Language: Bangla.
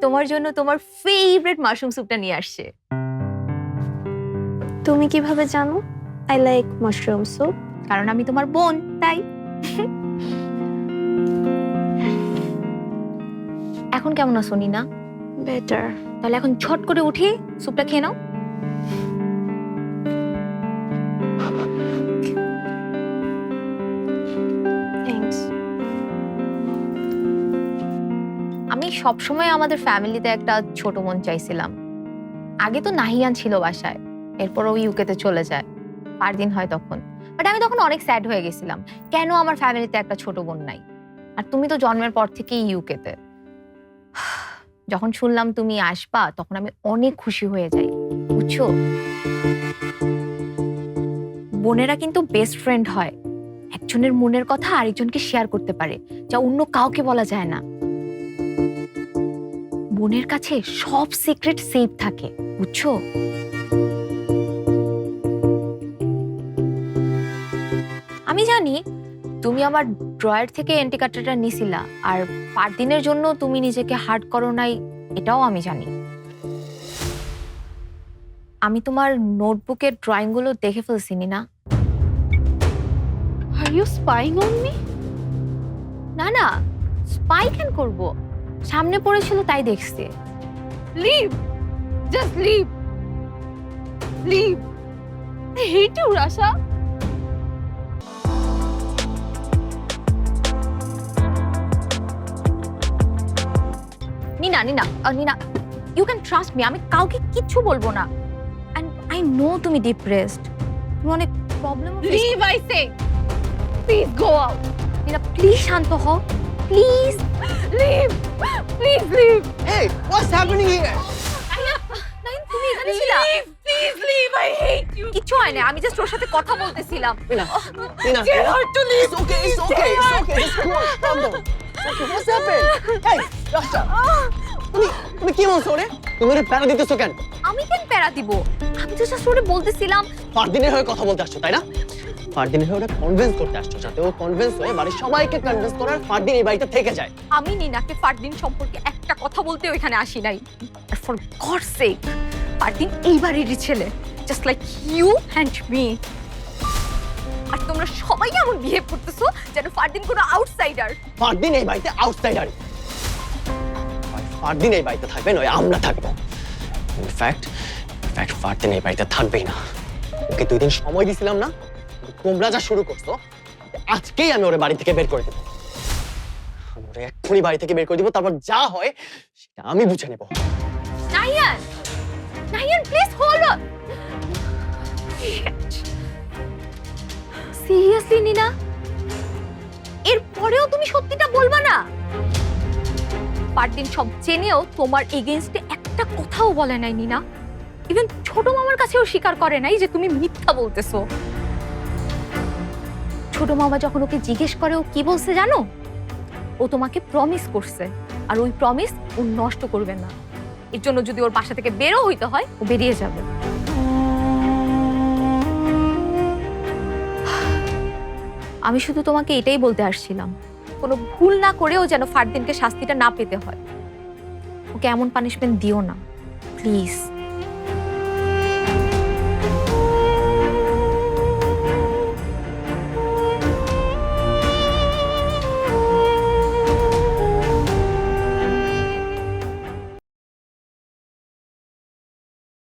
তোমার জন্য তোমার ফেভারিট মাশরুম স্যুপটা নিয়ে আসছে। তুমি কিভাবে জানো আই লাইক মাশরুম স্যুপ? কারণ আমি তোমার বোন, তাই। এখন কেমন আছো নিনা? বেটার। তাহলে এখন ছট করে উঠে স্যুপটা খেয়ে নাও। থ্যাঙ্কস। আমি সবসময় আমাদের ফ্যামিলিতে একটা ছোট বোন চাইছিলাম। আগে তো নাহিয়ান ছিল বাসায়, এরপর ও ইউকেতে চলে যায়, 5 দিন হয় তখন। বাট আমি তখন অনেক স্যাড হয়ে গেছিলাম, কেন আমার ফ্যামিলিতে একটা ছোট বোন নাই। আর তুমি তো জন্মের পর থেকেই ইউকেতে। যখন শুনলাম তুমি আসবা তখন আমি অনেক খুশি হয়ে যাই, বুঝছো? বোনেরা কিন্তু বেস্ট ফ্রেন্ড হয়, একজনের মনের কথা আরেকজনকে শেয়ার করতে পারে, যা অন্য কাউকে বলা যায় না। বোনের কাছে সব সিক্রেট সেফ থাকে, বুঝছো? আমি জানি তুমি আমার ড্রয়ার থেকে এন্টি কাটারটা নিছিলা, আর 5 দিনের জন্য তুমি নিজেকে হার্ট করো নাই, এটাও আমি জানি। আমি তোমার নোটবুকের ড্রয়িং গুলো দেখে ফেলছি না। Are you spying on me? না না, স্পাই কেন করবো, সামনে পড়েছিল তাই দেখছি। Leave, just leave, leave. I hate you Rasha. Nina Nina Nina, you can trust me, আমি কাউকে কিচ্ছু বলবো না। এন্ড আই নো তুমি ডিপ্রেসড, তুমি অনেক problem. Leave I say. Please go out. Nina please শান্ত হও, please. Leave, please leave. Hey, what's happening here? নাইন তুমি এখানে ছিলা? Please leave, I hate you. কিচ্ছু হয় না, আমি জাস্ট ওর সাথে কথা বলতেছিলাম। Nina, Nina, Tell her to leave. it's okay, it's okay, it's okay. Just cool, calm down. It's okay, what's happened? Hey, Rasha, তুমি কি বলছো রে? তুমি ওরে প্যারা দিতেছো কেন? আমি কেন প্যারা দিব? আমি তো জাস্ট ওরে বলতেছিলাম। ফারদিনের হয়ে কথা বলতে আসছো তাই না? ফারদিনের হয়ে ওরা কনভিন্স করতে আসছো, যাতে ও কনভিন্স হয়ে বাড়ির সবাইকে কনভিন্স করার ফারদিন এই বাড়িতে থেকে যায়। আমি নিনাকে ফারদিন সম্পর্কে একটা কথা বলতে ওইখানে আসি নাই। আর ফর গডস সেক, ফারদিন এই বাড়িরই ছেলে, just like you and me. আর তোমরা সবাই এমন বিহেভ করতেছো যেন ফারদিন কোনো আউটসাইডার। ফারদিন এই বাড়িতে আউটসাইডারই। ফারদিন এই বাড়িতে থাকবে নয় আমরা থাকবো। ইনফ্যাক্ট ফারদিন এই বাড়িতে থাকবেই না। ওকে 2 দিন সময় দিছিলাম না? তোমরা যা শুরু করছো, আজকেই আমি ওরে বাড়ি থেকে বের করে দেবো। আমি ওরে এক্ষুনি বাড়ি থেকে বের করে দিব, তারপর যা হয় সেটা আমি বুঝে নেব। Nahiyan, Nahiyan please hold on. Seriously Nina, এরপরেও তুমি সত্যিটা বলবা না? ফারদিন সব জেনেও তোমার এগেইনস্টে একটা কথাও বলে নাই নিনা। ইভেন ছোট মামার কাছেও স্বীকার করে নাই যে তুমি মিথ্যা বলতেছো। ছোট মামা যখন ওকে জিজ্ঞেস করে ও কি বলছে জানো? ও তোমাকে প্রমিস করছে, আর ওই প্রমিস ও নষ্ট করবে না। এর জন্য যদি ওর বাসা থেকে বেরো হইতে হয়, ও বেরিয়ে যাবে। আমি শুধু তোমাকে এটাই বলতে আসছিলাম, কোনো ভুল না করেও যেন ফারদিনকে শাস্তিটা না পেতে হয়। ওকে এমন পানিশমেন্ট দিও না, প্লিজ।